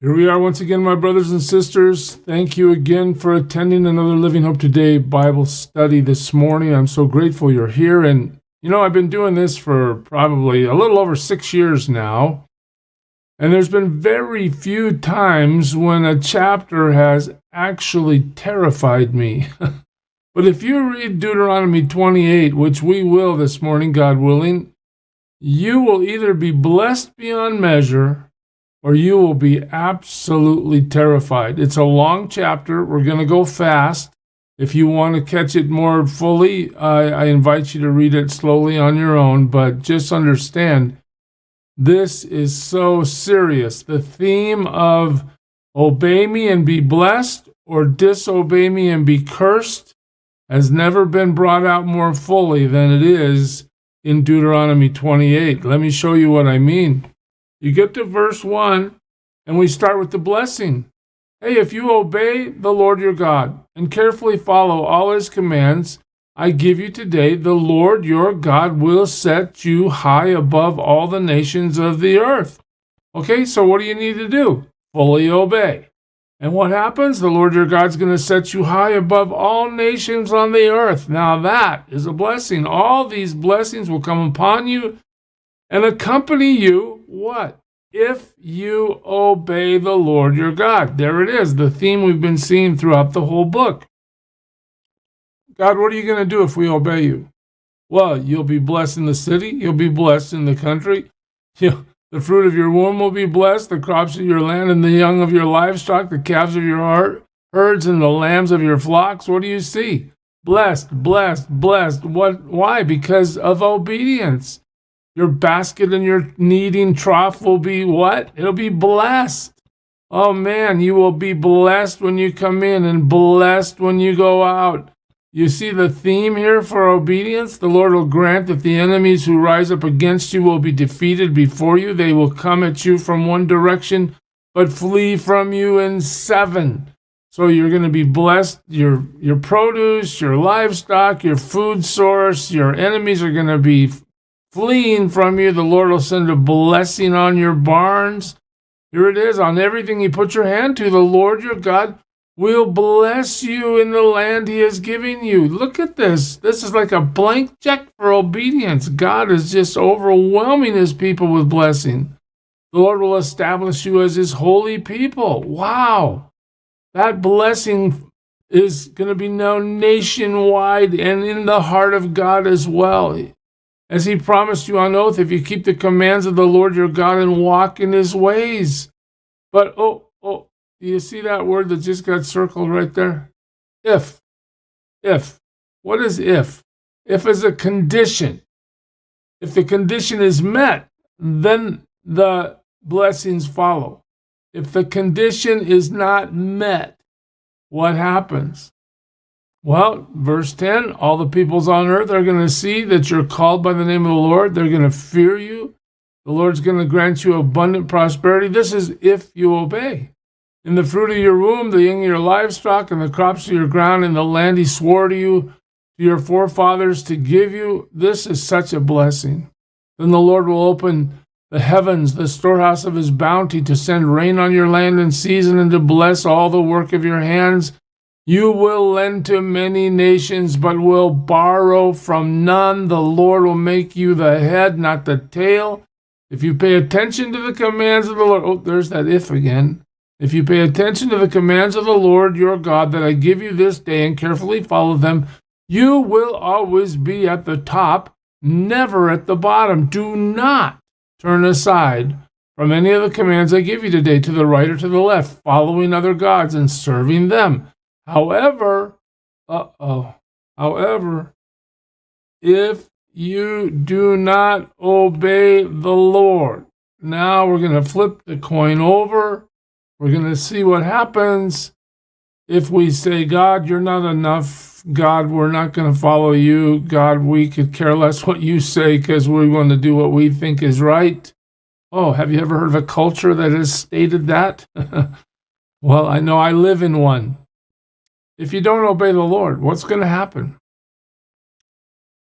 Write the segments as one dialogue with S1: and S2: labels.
S1: Here we are once again, my brothers and sisters. Thank you again for attending another Living Hope Today Bible study this morning. I'm so grateful you're here. And, I've been doing this for probably a little over 6 years now. And there's been very few times when a chapter has actually terrified me. But if you read Deuteronomy 28, which we will this morning, God willing, you will either be blessed beyond measure or you will be absolutely terrified. It's a long chapter. We're going to go fast. If you want to catch it more fully, I invite you to read it slowly on your own, but just understand, this is so serious. The theme of obey me and be blessed or disobey me and be cursed has never been brought out more fully than it is in Deuteronomy 28. Let me show you what I mean. You get to verse 1, and we start with the blessing. Hey, if you obey the Lord your God and carefully follow all his commands I give you today, the Lord your God will set you high above all the nations of the earth. Okay, so what do you need to do? Fully obey. And what happens? The Lord your God's going to set you high above all nations on the earth. Now that is a blessing. All these blessings will come upon you and accompany you, what? If you obey the Lord your God. There it is, the theme we've been seeing throughout the whole book. God, what are you going to do if we obey you? Well, you'll be blessed in the city. You'll be blessed in the country. The fruit of your womb will be blessed, the crops of your land and the young of your livestock, the calves of your herds and the lambs of your flocks. What do you see? Blessed, blessed, blessed. What? Why? Because of obedience. Your basket and your kneading trough will be what? It'll be blessed. Oh man, you will be blessed when you come in and blessed when you go out. You see the theme here for obedience? The Lord will grant that the enemies who rise up against you will be defeated before you. They will come at you from one direction, but flee from you in 7. So you're going to be blessed. Your produce, your livestock, your food source, your enemies are going to be fleeing from you. The Lord will send a blessing on your barns. Here it is, on everything you put your hand to, the Lord your God will bless you in the land he is giving you. Look at this. This is like a blank check for obedience. God is just overwhelming his people with blessing. The Lord will establish you as his holy people. Wow. That blessing is going to be known nationwide and in the heart of God as well. As he promised you on oath, if you keep the commands of the Lord your God and walk in his ways. But, do you see that word that just got circled right there? If. If. What is if? If is a condition. If the condition is met, then the blessings follow. If the condition is not met, what happens? Well, verse 10, all the peoples on earth are going to see that you're called by the name of the Lord. They're going to fear you. The Lord's going to grant you abundant prosperity. This is if you obey. In the fruit of your womb, the young of your livestock, and the crops of your ground, in the land he swore to you, to your forefathers to give you. This is such a blessing. Then the Lord will open the heavens, the storehouse of his bounty, to send rain on your land in season and to bless all the work of your hands. You will lend to many nations, but will borrow from none. The Lord will make you the head, not the tail. If you pay attention to the commands of the Lord, there's that if again. If you pay attention to the commands of the Lord your God that I give you this day and carefully follow them, you will always be at the top, never at the bottom. Do not turn aside from any of the commands I give you today, to the right or to the left, following other gods and serving them. However, if you do not obey the Lord, now we're going to flip the coin over. We're going to see what happens if we say, God, you're not enough. God, we're not going to follow you. God, we could care less what you say because we want to do what we think is right. Oh, have you ever heard of a culture that has stated that? Well, I know I live in one. If you don't obey the Lord, what's going to happen?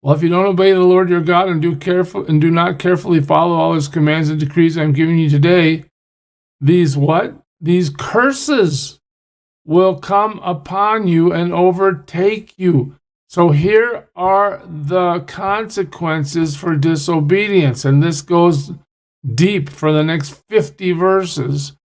S1: Well, if you don't obey the Lord your God and do not carefully follow all his commands and decrees I'm giving you today, these what? these curses will come upon you and overtake you. So here are the consequences for disobedience. And this goes deep for the next 50 verses.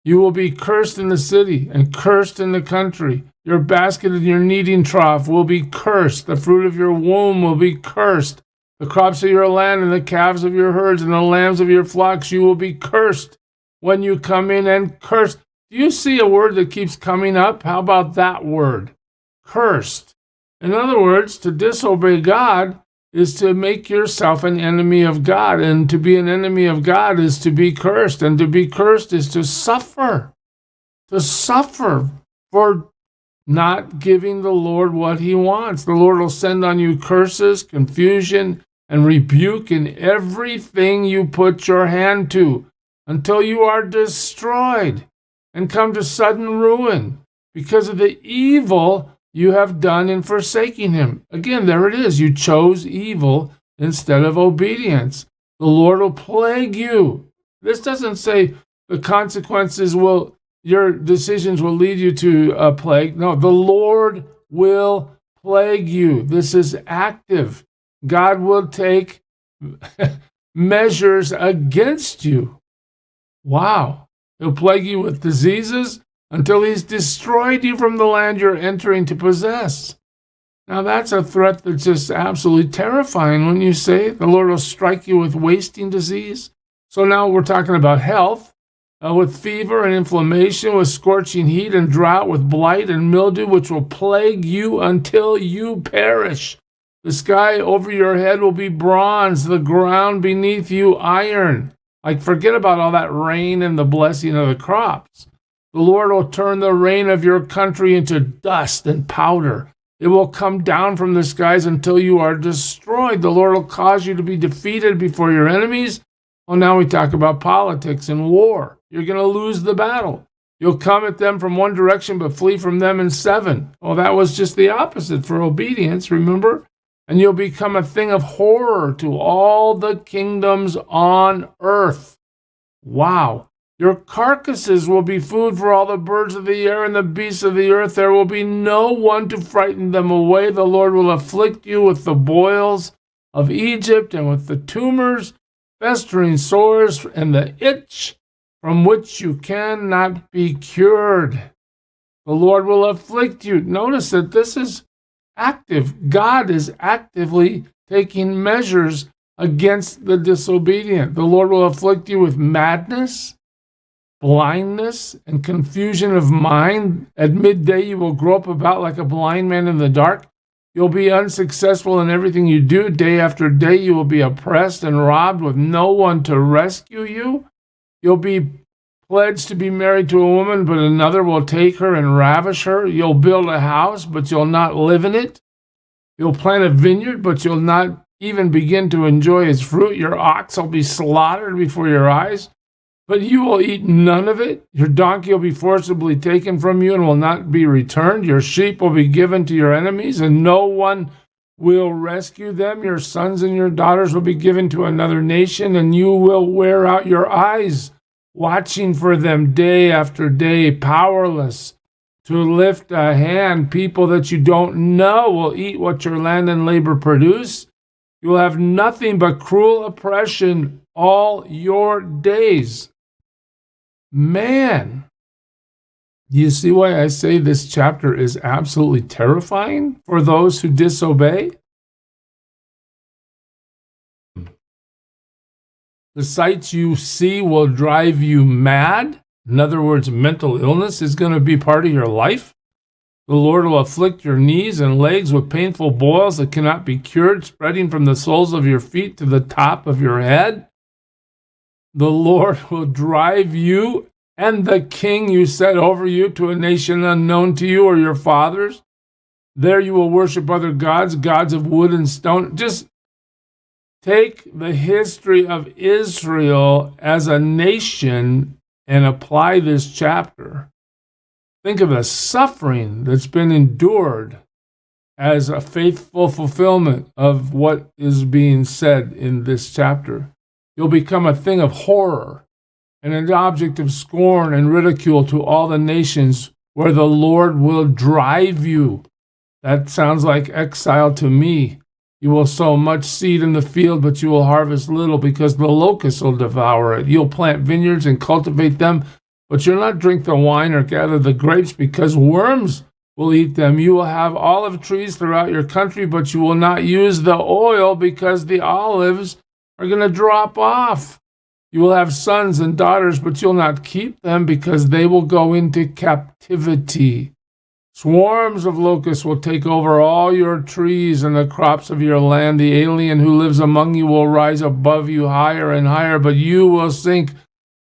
S1: You will be cursed in the city and cursed in the country. Your basket and your kneading trough will be cursed. The fruit of your womb will be cursed. The crops of your land and the calves of your herds and the lambs of your flocks, you will be cursed when you come in, and cursed. Do you see a word that keeps coming up? How about that word? Cursed. In other words, to disobey God is to make yourself an enemy of God. And to be an enemy of God is to be cursed. And to be cursed is to suffer. To suffer for not giving the Lord what he wants. The Lord will send on you curses, confusion, and rebuke in everything you put your hand to, until you are destroyed and come to sudden ruin because of the evil you have done in forsaking him. Again, there it is. You chose evil instead of obedience. The Lord will plague you. This doesn't say the consequences your decisions will lead you to a plague. No, the Lord will plague you. This is active. God will take measures against you. Wow. He'll plague you with diseases until he's destroyed you from the land you're entering to possess. Now that's a threat that's just absolutely terrifying when you say the Lord will strike you with wasting disease. So now we're talking about health, with fever and inflammation, with scorching heat and drought, with blight and mildew, which will plague you until you perish. The sky over your head will be bronze, the ground beneath you iron. Like, forget about all that rain and the blessing of the crops. The Lord will turn the rain of your country into dust and powder. It will come down from the skies until you are destroyed. The Lord will cause you to be defeated before your enemies. Well, now we talk about politics and war. You're going to lose the battle. You'll come at them from one direction, but flee from them in seven. Well, that was just the opposite for obedience, remember? And you'll become a thing of horror to all the kingdoms on earth. Wow. Your carcasses will be food for all the birds of the air and the beasts of the earth. There will be no one to frighten them away. The Lord will afflict you with the boils of Egypt and with the tumors, festering sores, and the itch from which you cannot be cured. The Lord will afflict you. Notice that this is active. God is actively taking measures against the disobedient. The Lord will afflict you with madness, blindness, and confusion of mind. At midday you will grope about like a blind man in the dark. You'll be unsuccessful in everything you do. Day after day you will be oppressed and robbed with no one to rescue you. You'll be pledged to be married to a woman, but another will take her and ravish her. You'll build a house, but you'll not live in it. You'll plant a vineyard, but you'll not even begin to enjoy its fruit. Your ox will be slaughtered before your eyes, but you will eat none of it. Your donkey will be forcibly taken from you and will not be returned. Your sheep will be given to your enemies, and no one will rescue them. Your sons and your daughters will be given to another nation, and you will wear out your eyes watching for them day after day, powerless to lift a hand. People that you don't know will eat what your land and labor produce. You will have nothing but cruel oppression all your days. Man, do you see why I say this chapter is absolutely terrifying for those who disobey? The sights you see will drive you mad. In other words, mental illness is going to be part of your life. The Lord will afflict your knees and legs with painful boils that cannot be cured, spreading from the soles of your feet to the top of your head. The Lord will drive you and the king you set over you to a nation unknown to you or your fathers. There you will worship other gods, gods of wood and stone. Just take the history of Israel as a nation and apply this chapter. Think of the suffering that's been endured as a faithful fulfillment of what is being said in this chapter. You'll become a thing of horror, and an object of scorn and ridicule to all the nations where the Lord will drive you. That sounds like exile to me. You will sow much seed in the field, but you will harvest little because the locusts will devour it. You'll plant vineyards and cultivate them, but you'll not drink the wine or gather the grapes because worms will eat them. You will have olive trees throughout your country, but you will not use the oil because the olives are going to drop off. You will have sons and daughters, but you'll not keep them because they will go into captivity. Swarms of locusts will take over all your trees and the crops of your land. The alien who lives among you will rise above you higher and higher, but you will sink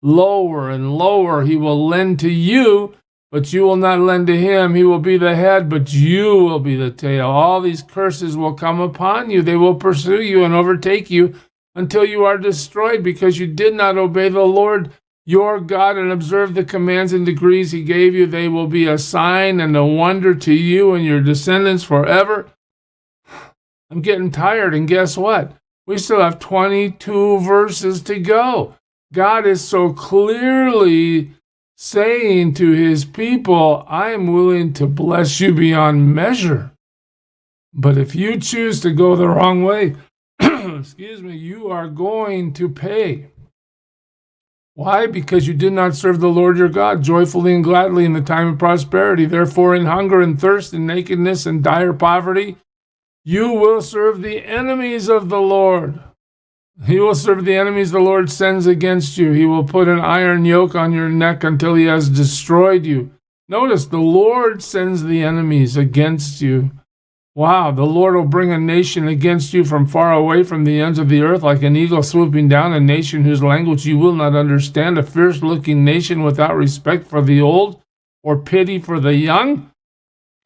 S1: lower and lower. He will lend to you, but you will not lend to him. He will be the head, but you will be the tail. All these curses will come upon you. They will pursue you and overtake you until you are destroyed because you did not obey the Lord your God and observe the commands and decrees he gave you. They will be a sign and a wonder to you and your descendants forever. I'm getting tired, and guess what? We still have 22 verses to go. God is so clearly saying to his people, I am willing to bless you beyond measure. But if you choose to go the wrong way, excuse me, you are going to pay. Why? Because you did not serve the Lord your God joyfully and gladly in the time of prosperity. Therefore, in hunger and thirst and nakedness and dire poverty, you will serve the enemies of the Lord. He will serve the enemies the Lord sends against you. He will put an iron yoke on your neck until he has destroyed you. Notice, the Lord sends the enemies against you. Wow, the Lord will bring a nation against you from far away from the ends of the earth, like an eagle swooping down, a nation whose language you will not understand, a fierce-looking nation without respect for the old or pity for the young.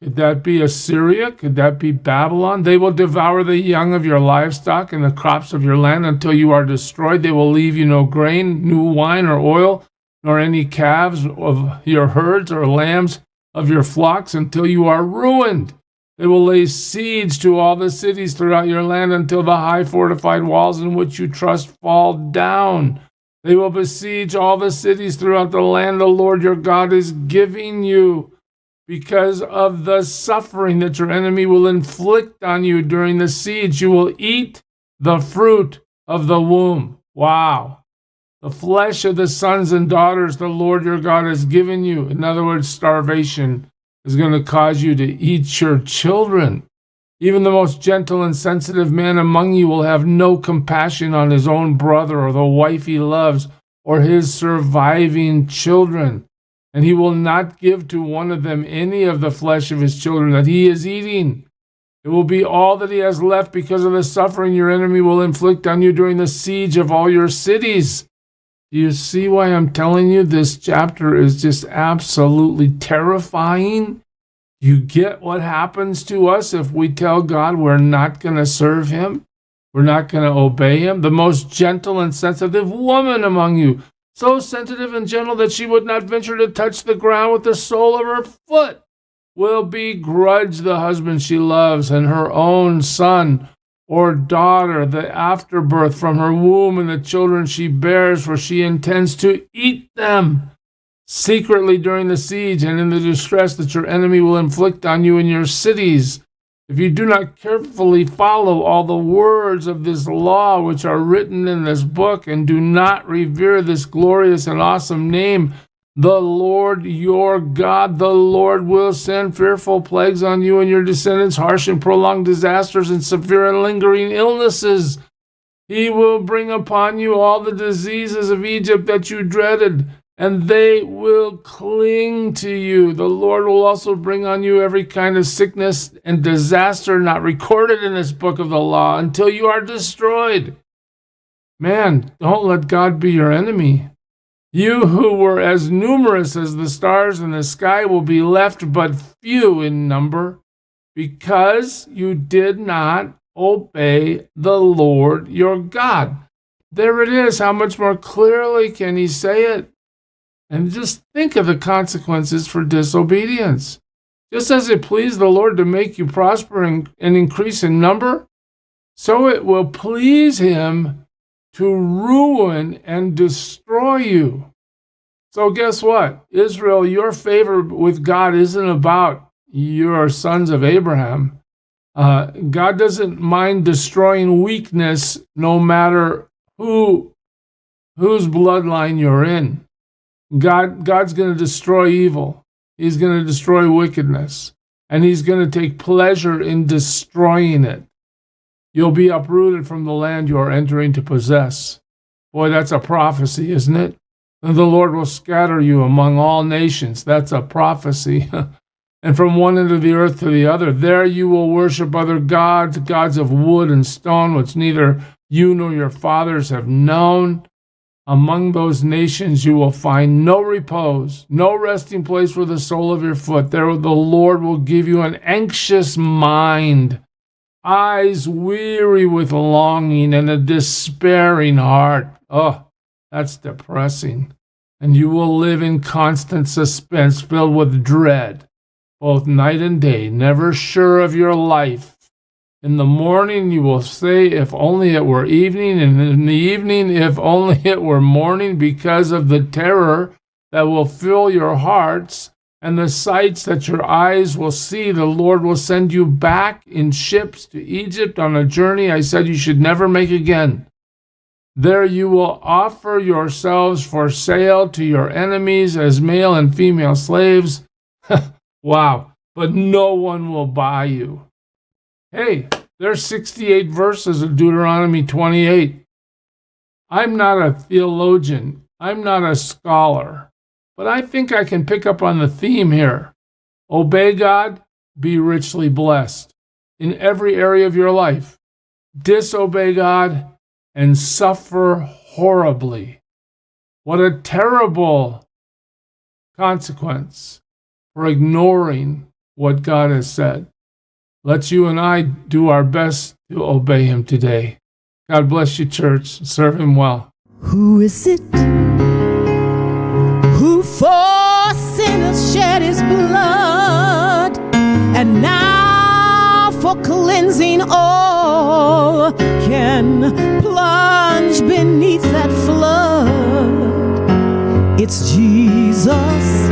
S1: Could that be Assyria? Could that be Babylon? They will devour the young of your livestock and the crops of your land until you are destroyed. They will leave you no grain, new wine, or oil, nor any calves of your herds or lambs of your flocks until you are ruined. They will lay siege to all the cities throughout your land until the high fortified walls in which you trust fall down. They will besiege all the cities throughout the land the Lord your God is giving you. Because of the suffering that your enemy will inflict on you during the siege, you will eat the fruit of the womb. Wow. The flesh of the sons and daughters the Lord your God has given you. In other words, starvation is going to cause you to eat your children. Even the most gentle and sensitive man among you will have no compassion on his own brother or the wife he loves or his surviving children. And he will not give to one of them any of the flesh of his children that he is eating. It will be all that he has left because of the suffering your enemy will inflict on you during the siege of all your cities. Do you see why I'm telling you this chapter is just absolutely terrifying? You get what happens to us if we tell God we're not going to serve him? We're not going to obey him? The most gentle and sensitive woman among you, so sensitive and gentle that she would not venture to touch the ground with the sole of her foot, will begrudge the husband she loves and her own son or daughter, the afterbirth from her womb and the children she bears, for she intends to eat them secretly during the siege and in the distress that your enemy will inflict on you in your cities. If you do not carefully follow all the words of this law which are written in this book, and do not revere this glorious and awesome name, the Lord your God, the Lord will send fearful plagues on you and your descendants, harsh and prolonged disasters and severe and lingering illnesses. He will bring upon you all the diseases of Egypt that you dreaded, and they will cling to you. The Lord will also bring on you every kind of sickness and disaster not recorded in this book of the law until you are destroyed. Man, don't let God be your enemy. You who were as numerous as the stars in the sky will be left but few in number, because you did not obey the Lord your God. There it is. How much more clearly can he say it? And just think of the consequences for disobedience. Just as it pleased the Lord to make you prosper and increase in number, so it will please him to ruin and destroy you. So guess what? Israel, your favor with God isn't about your sons of Abraham. God doesn't mind destroying weakness no matter whose bloodline you're in. God's going to destroy evil. He's going to destroy wickedness. And he's going to take pleasure in destroying it. You'll be uprooted from the land you are entering to possess. Boy, that's a prophecy, isn't it? And the Lord will scatter you among all nations. That's a prophecy. And from one end of the earth to the other, there you will worship other gods, gods of wood and stone, which neither you nor your fathers have known. Among those nations you will find no repose, no resting place for the sole of your foot. There the Lord will give you an anxious mind, eyes weary with longing, and a despairing heart. Oh, that's depressing. And you will live in constant suspense, filled with dread, both night and day, never sure of your life. In the morning you will say, if only it were evening, and in the evening, if only it were morning, because of the terror that will fill your hearts and the sights that your eyes will see. The Lord will send you back in ships to Egypt on a journey I said you should never make again. There you will offer yourselves for sale to your enemies as male and female slaves. Wow, but no one will buy you. Hey, there's 68 verses of Deuteronomy 28. I'm not a theologian. I'm not a scholar. But I think I can pick up on the theme here. Obey God, be richly blessed in every area of your life. Disobey God and suffer horribly. What a terrible consequence for ignoring what God has said. Let's you and I do our best to obey him today. God bless you, church. Serve him well.
S2: Who is it who for sinners shed his blood, and now for cleansing all can plunge beneath that flood? It's Jesus.